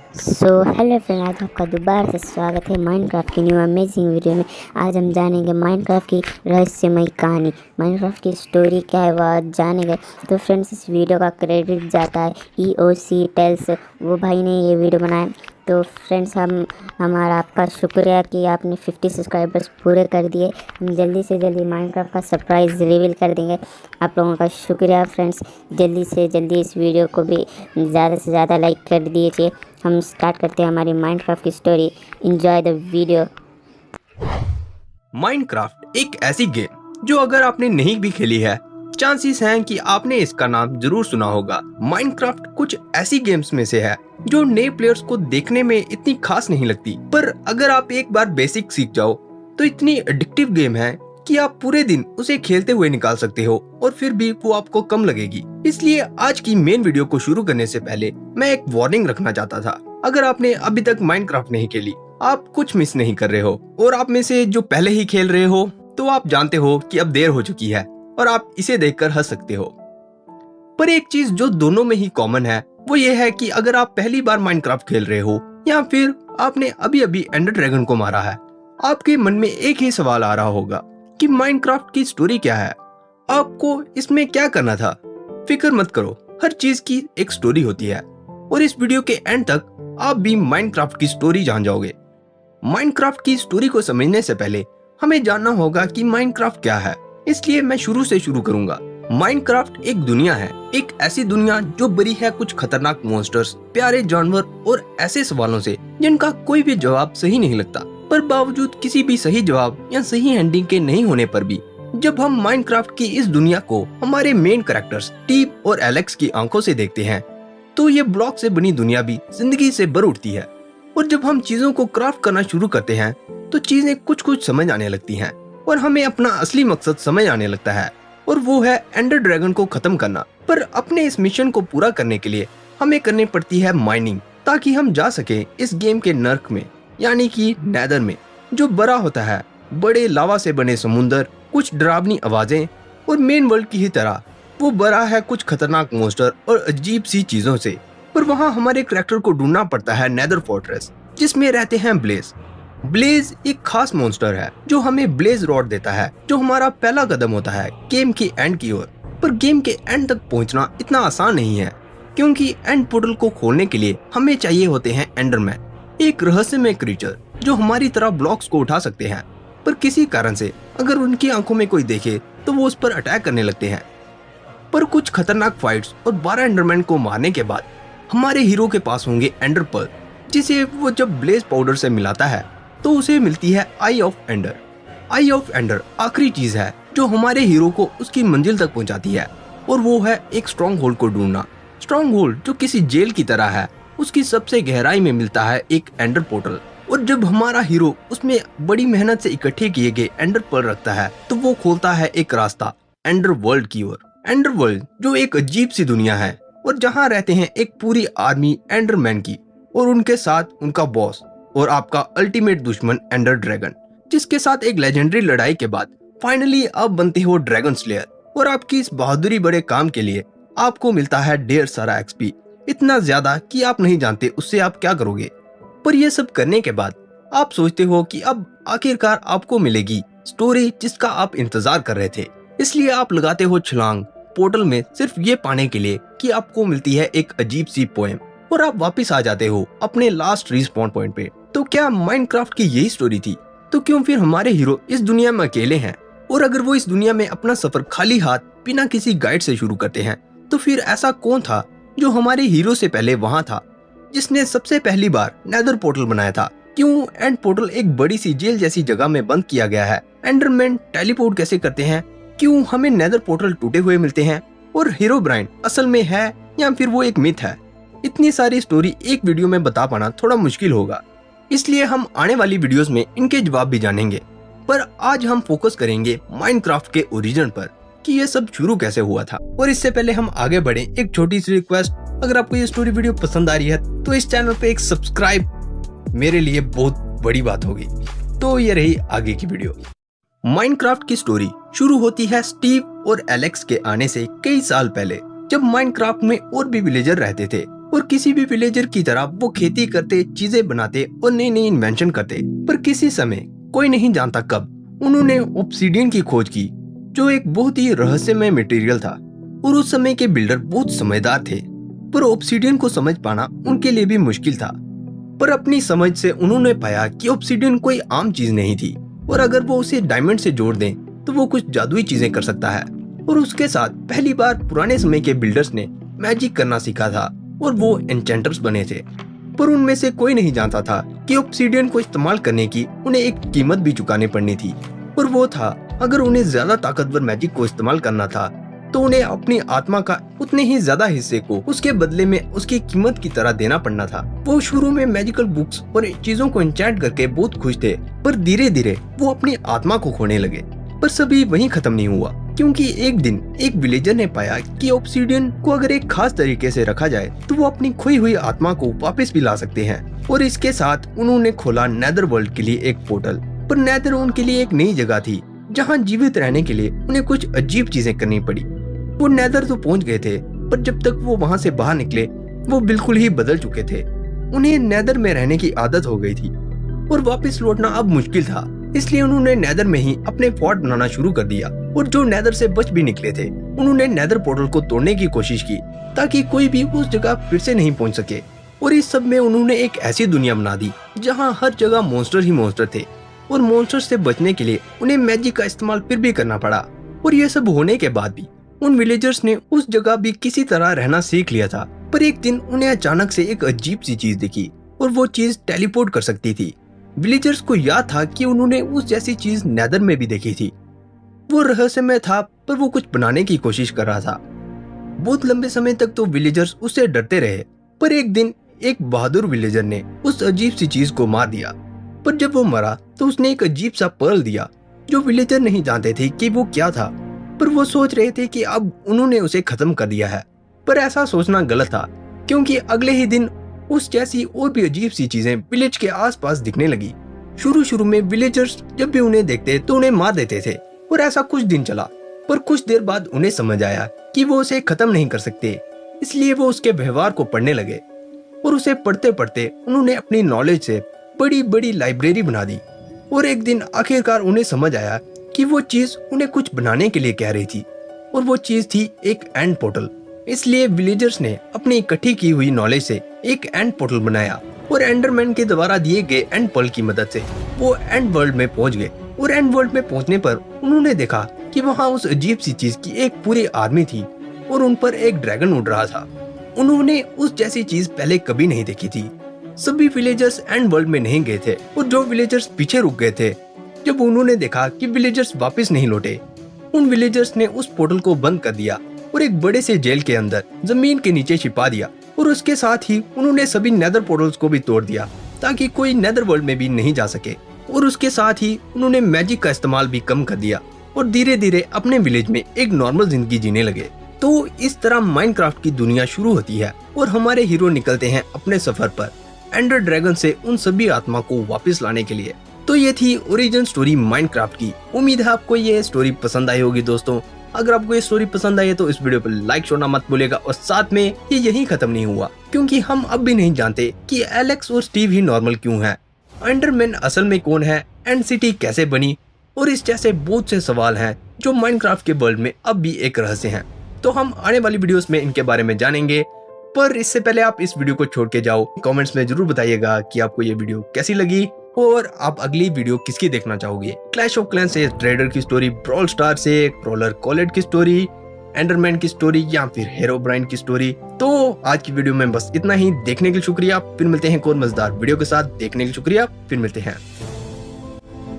Hello friend, आज आपका दोबारा से स्वागत है माइनक्राफ्ट की न्यू अमेजिंग वीडियो में। आज हम जानेंगे माइनक्राफ्ट की रहस्यमयी कहानी, माइनक्राफ्ट की स्टोरी क्या है वो आज जानेंगे। तो फ्रेंड्स, इस वीडियो का क्रेडिट जाता है EOC टेल्स, वो भाई ने ये वीडियो बनाया। तो फ्रेंड्स, हमारा आपका शुक्रिया कि आपने 50 सब्सक्राइबर्स पूरे कर दिए। हम जल्दी से जल्दी माइनक्राफ्ट का सरप्राइज़ रिवील कर देंगे। आप लोगों का शुक्रिया फ्रेंड्स। जल्दी से जल्दी इस वीडियो को भी ज़्यादा से ज़्यादा लाइक कर दीजिए। हम स्टार्ट करते हैं हमारी माइनक्राफ्ट की story. Enjoy the video. Minecraft एक ऐसी गेम जो अगर आपने नहीं भी खेली है, चांसेस हैं कि आपने इसका नाम जरूर सुना होगा। माइनक्राफ्ट कुछ ऐसी गेम्स में से है जो नए प्लेयर्स को देखने में इतनी खास नहीं लगती, पर अगर आप एक बार बेसिक सीख जाओ तो इतनी एडिक्टिव गेम है कि आप पूरे दिन उसे खेलते हुए निकाल सकते हो और फिर भी वो आपको कम लगेगी। इसलिए आज की मेन वीडियो को शुरू करने से पहले मैं एक वार्निंग रखना चाहता था। अगर आपने अभी तक माइनक्राफ्ट नहीं खेली, आप कुछ मिस नहीं कर रहे हो, और आप में से जो पहले ही खेल रहे हो तो आप जानते हो कि अब देर हो चुकी है और आप इसे देखकर हंस सकते हो। पर एक चीज जो दोनों में ही कॉमन है वो ये है कि अगर आप पहली बार माइनक्राफ्ट खेल रहे हो या फिर आपने अभी अभी एंडर ड्रैगन को मारा है, आपके मन में एक ही सवाल आ रहा होगा कि माइनक्राफ्ट की स्टोरी क्या है, आपको इसमें क्या करना था। फिक्र मत करो, हर चीज की एक स्टोरी होती है और इस वीडियो के एंड तक आप भी माइनक्राफ्ट की स्टोरी जान जाओगे। माइनक्राफ्ट की स्टोरी को समझने से पहले हमें जानना होगा कि माइनक्राफ्ट क्या है, इसलिए मैं शुरू से शुरू करूंगा। माइनक्राफ्ट एक दुनिया है, एक ऐसी दुनिया जो भरी है कुछ खतरनाक मॉन्स्टर्स, प्यारे जानवर और ऐसे सवालों से जिनका कोई भी जवाब सही नहीं लगता। पर बावजूद किसी भी सही जवाब या सही एंडिंग के नहीं होने पर भी जब हम माइनक्राफ्ट की इस दुनिया को हमारे मेन कैरेक्टर्स स्टीव और एलेक्स की आंखों से देखते हैं, तो ये ब्लॉक से बनी दुनिया भी जिंदगी से भर उठती है। और जब हम चीजों को क्राफ्ट करना शुरू करते हैं तो चीजें कुछ कुछ समझ आने लगती हैं और हमें अपना असली मकसद समझ आने लगता है, और वो है एंडर ड्रैगन को खत्म करना। पर अपने इस मिशन को पूरा करने के लिए हमें करनी पड़ती है माइनिंग, ताकि हम जा सके इस गेम के नर्क में, यानी कि नेदर में, जो बड़ा होता है बड़े लावा से बने समुंदर, कुछ डरावनी आवाजें, और मेन वर्ल्ड की ही तरह वो बड़ा है कुछ खतरनाक मॉन्स्टर और अजीब सी चीजों से। पर वहाँ हमारे कैरेक्टर को ढूंढना पड़ता है नेदर फोर्ट्रेस, जिसमें रहते हैं ब्लेज। ब्लेज एक खास मॉन्स्टर है जो हमें ब्लेज रॉड देता है, जो हमारा पहला कदम होता है गेम के एंड की ओर। पर गेम के एंड तक पहुंचना इतना आसान नहीं है, क्योंकि एंड पोर्टल को खोलने के लिए हमें चाहिए होते हैं एंडरमैन, एक रहस्यमय क्रीचर जो हमारी तरह ब्लॉक्स को उठा सकते हैं, पर किसी कारण से अगर उनकी आंखों में कोई देखे तो वो उस पर अटैक करने लगते हैं। पर कुछ खतरनाक फाइट्स और 12 एंडरमैन को मारने के बाद हमारे हीरो के पास होंगे एंडर पर्ल, जिसे वो जब ब्लेज पाउडर से मिलाता है तो उसे मिलती है eye of Ender. Eye of Ender आखिरी चीज है जो हमारे हीरो को उसकी मंजिल तक पहुंचाती है, और वो है एक स्ट्रॉन्ग होल्ड को ढूंढना। स्ट्रॉन्ग होल्ड जो किसी जेल की तरह है, उसकी सबसे गहराई में मिलता है एक एंडर पोर्टल, और जब हमारा हीरो उसमें बड़ी मेहनत से इकट्ठे किए गए एंडर पर्ल रखता है तो वो खोलता है एक रास्ता एंडर वर्ल्ड की ओर। एंडर वर्ल्ड जो एक अजीब सी दुनिया है, और जहाँ रहते हैं एक पूरी आर्मी एंडरमैन की, और उनके साथ उनका बॉस और आपका अल्टीमेट दुश्मन एंडर ड्रैगन, जिसके साथ एक लेजेंडरी लड़ाई के बाद फाइनली आप बनते हो ड्रैगन स्लेयर। और आपकी इस बहादुरी बड़े काम के लिए आपको मिलता है ढेर सारा XP, इतना ज्यादा कि आप नहीं जानते उससे आप क्या करोगे। पर यह सब करने के बाद आप सोचते हो कि अब आखिरकार आपको मिलेगी स्टोरी जिसका आप इंतजार कर रहे थे, इसलिए आप लगाते हो छलांग पोर्टल में सिर्फ ये पाने के लिए कि आपको मिलती है एक अजीब सी पोएम, और आप वापस आ जाते हो अपने लास्ट रिस्पॉन पॉइंट पे। तो क्या माइनक्राफ्ट की यही स्टोरी थी? तो क्यों फिर हमारे हीरो इस दुनिया में अकेले हैं? और अगर वो इस दुनिया में अपना सफर खाली हाथ बिना किसी गाइड से शुरू करते हैं, तो फिर ऐसा कौन था जो हमारे हीरो से पहले वहाँ था, जिसने सबसे पहली बार नेदर पोर्टल बनाया था? क्यों एंड पोर्टल एक बड़ी सी जेल जैसी जगह में बंद किया गया है? एंडरमैन टेलीपोर्ट कैसे करते हैं? क्यों हमें नेदर पोर्टल टूटे हुए मिलते हैं? और हीरो ब्राइन असल में है या फिर वो एक मिथ है? इतनी सारी स्टोरी एक वीडियो में बता पाना थोड़ा मुश्किल होगा, इसलिए हम आने वाली वीडियोस में इनके जवाब भी जानेंगे। पर आज हम फोकस करेंगे माइनक्राफ्ट के ओरिजिन पर, कि ये सब शुरू कैसे हुआ था। और इससे पहले हम आगे बढ़े, एक छोटी सी रिक्वेस्ट, अगर आपको ये स्टोरी वीडियो पसंद आ रही है तो इस चैनल पे एक सब्सक्राइब मेरे लिए बहुत बड़ी बात होगी। तो ये रही आगे की वीडियो। माइनक्राफ्ट की स्टोरी शुरू होती है स्टीव और एलेक्स के आने से कई साल पहले, जब माइनक्राफ्ट में और भी विलेजर रहते थे और किसी भी विलेजर की तरह वो खेती करते, चीजें बनाते और नई नई इन्वेंशन करते। पर किसी समय, कोई नहीं जानता कब, उन्होंने ऑब्सीडियन की खोज की, जो एक बहुत ही रहस्यमय मटेरियल था। और उस समय के बिल्डर बहुत समझदार थे, पर ऑब्सीडियन को समझ पाना उनके लिए भी मुश्किल था। पर अपनी समझ से उन्होंने पाया कि ऑब्सीडियन कोई आम चीज नहीं थी, और अगर वो उसे डायमंड से जोड़ दें तो वो कुछ जादुई चीजें कर सकता है। और उसके साथ पहली बार पुराने समय के बिल्डर्स ने मैजिक करना सीखा था, और वो एन्चेंटर्स बने थे। पर उनमें से कोई नहीं जानता था कि ऑब्सीडियन को इस्तेमाल करने की उन्हें एक कीमत भी चुकानी पड़नी थी। और वो था, अगर उन्हें ज्यादा ताकतवर मैजिक को इस्तेमाल करना था तो उन्हें अपनी आत्मा का उतने ही ज्यादा हिस्से को उसके बदले में उसकी कीमत की तरह देना पड़ना था। वो शुरू में मैजिकल बुक्स और चीजों को एन्चेंट करके बहुत खुश थे, पर धीरे धीरे वो अपनी आत्मा को खोने लगे। पर सभी वहीं खत्म नहीं हुआ, क्योंकि एक दिन एक विलेजर ने पाया कि ऑब्सीडियन को अगर एक खास तरीके से रखा जाए तो वो अपनी खोई हुई आत्मा को वापस भी ला सकते हैं। और इसके साथ उन्होंने खोला नेदर वर्ल्ड के लिए एक पोर्टल। पर नेदर उनके लिए एक नई जगह थी, जहाँ जीवित रहने के लिए उन्हें कुछ अजीब चीजें करनी पड़ी। वो नेदर तो पहुंच गए थे, पर जब तक वो वहाँ से बाहर निकले वो बिल्कुल ही बदल चुके थे। उन्हें नेदर में रहने की आदत हो गई थी, और वापस लौटना अब मुश्किल था। इसलिए उन्होंने नेदर में ही अपने फोर्ट बनाना शुरू कर दिया। और जो नेदर से बच भी निकले थे, उन्होंने नेदर पोर्टल को तोड़ने की कोशिश की, ताकि कोई भी उस जगह फिर से नहीं पहुंच सके। और इस सब में उन्होंने एक ऐसी दुनिया बना दी जहां हर जगह मॉन्स्टर ही मॉन्स्टर थे, और मॉन्स्टर से बचने के लिए उन्हें मैजिक का इस्तेमाल फिर भी करना पड़ा। और ये सब होने के बाद भी उन विलेजर्स ने उस जगह भी किसी तरह रहना सीख लिया था। पर एक दिन उन्हें अचानक से एक अजीब सी चीज दिखी, और वो चीज टेलीपोर्ट कर सकती थी। विलेजर्स को याद था कि उन्होंने उस जैसी चीज नेदर में भी देखी थी। वो रहस्यमय था, पर वो कुछ बनाने की कोशिश कर रहा था। बहुत लंबे समय तक तो विलेजर्स उससे डरते रहे, पर एक दिन एक बहादुर विलेजर ने उस अजीब सी चीज को मार दिया। पर जब वो मरा तो उसने एक अजीब सा पर्ल दिया, जो विलेजर नहीं जानते थे कि वो क्या था। पर वो सोच रहे थे कि अब उन्होंने उसे खत्म कर दिया है। पर ऐसा सोचना गलत था, क्योंकि अगले ही दिन उस जैसी और भी अजीब सी चीजें विलेज के आसपास दिखने लगी। शुरू में विलेजर्स जब भी उन्हें देखते तो उन्हें मार देते थे, और ऐसा कुछ दिन चला। पर कुछ देर बाद उन्हें समझ आया कि वो उसे खत्म नहीं कर सकते, इसलिए वो उसके व्यवहार को पढ़ने लगे। और उसे पढ़ते पढ़ते उन्होंने अपनी नॉलेज से बड़ी बड़ी लाइब्रेरी बना दी। और एक दिन आखिरकार उन्हें समझ आया कि वो चीज उन्हें कुछ बनाने के लिए कह रही थी, और वो चीज थी एक एंड पोर्टल। इसलिए विलेजर्स ने अपनी इकट्ठी की हुई नॉलेज से एक एंड पोर्टल बनाया, और एंडरमैन के द्वारा दिए गए एंड पर्ल की मदद से वो एंड वर्ल्ड में पहुंच गए। और एंड वर्ल्ड में पहुंचने पर उन्होंने देखा कि वहाँ उस अजीब सी चीज की एक पूरी आर्मी थी, और उन पर एक ड्रैगन उड़ रहा था। उन्होंने उस जैसी चीज पहले कभी नहीं देखी थी। सभी विलेजर्स एंड वर्ल्ड में नहीं गए थे, और जो विलेजर्स पीछे रुक गए थे, जब उन्होंने देखा कि विलेजर्स वापस नहीं लौटे, उन विलेजर्स ने उस पोर्टल को बंद कर दिया और एक बड़े से जेल के अंदर जमीन के नीचे छिपा दिया। और उसके साथ ही उन्होंने सभी नेदर पोर्टल्स को भी तोड़ दिया, ताकि कोई नेदर वर्ल्ड में भी नहीं जा सके। और उसके साथ ही उन्होंने मैजिक का इस्तेमाल भी कम कर दिया, और धीरे धीरे अपने विलेज में एक नॉर्मल जिंदगी जीने लगे। तो इस तरह माइनक्राफ्ट की दुनिया शुरू होती है, और हमारे हीरो निकलते हैं अपने सफर पर एंडर ड्रैगन से उन सभी आत्मा को वापस लाने के लिए। तो ये थी ओरिजिन स्टोरी माइनक्राफ्ट की। उम्मीद है आपको ये स्टोरी पसंद आई होगी दोस्तों। अगर आपको ये स्टोरी पसंद आई है तो इस वीडियो पर लाइक छोड़ना मत भूलिएगा। और साथ में ये यहीं खत्म नहीं हुआ, क्योंकि हम अब भी नहीं जानते कि एलेक्स और स्टीव ही नॉर्मल क्यों है, एंडरमैन असल में कौन है, एंड सिटी कैसे बनी, और इस जैसे बहुत से सवाल हैं जो माइनक्राफ्ट के वर्ल्ड में अब भी एक रहस्य हैं। तो हम आने वाली वीडियोस में इनके बारे में जानेंगे। पर इससे पहले आप इस वीडियो को छोड़ के जाओ, कमेंट्स में जरूर बताइएगा कि आपको ये वीडियो कैसी लगी, और आप अगली वीडियो किसकी देखना चाहोगे। क्लैश ऑफ क्लैंस से ट्रेडर की स्टोरी, ब्रॉल स्टार से क्रोलर कॉलेट की स्टोरी, एंडरमैन की स्टोरी, या फिर हेरोब्राइन की स्टोरी। तो आज की वीडियो में बस इतना ही। देखने के लिए शुक्रिया। फिर मिलते हैं एक और मजेदार वीडियो के साथ। देखने के लिए शुक्रिया। फिर मिलते हैं।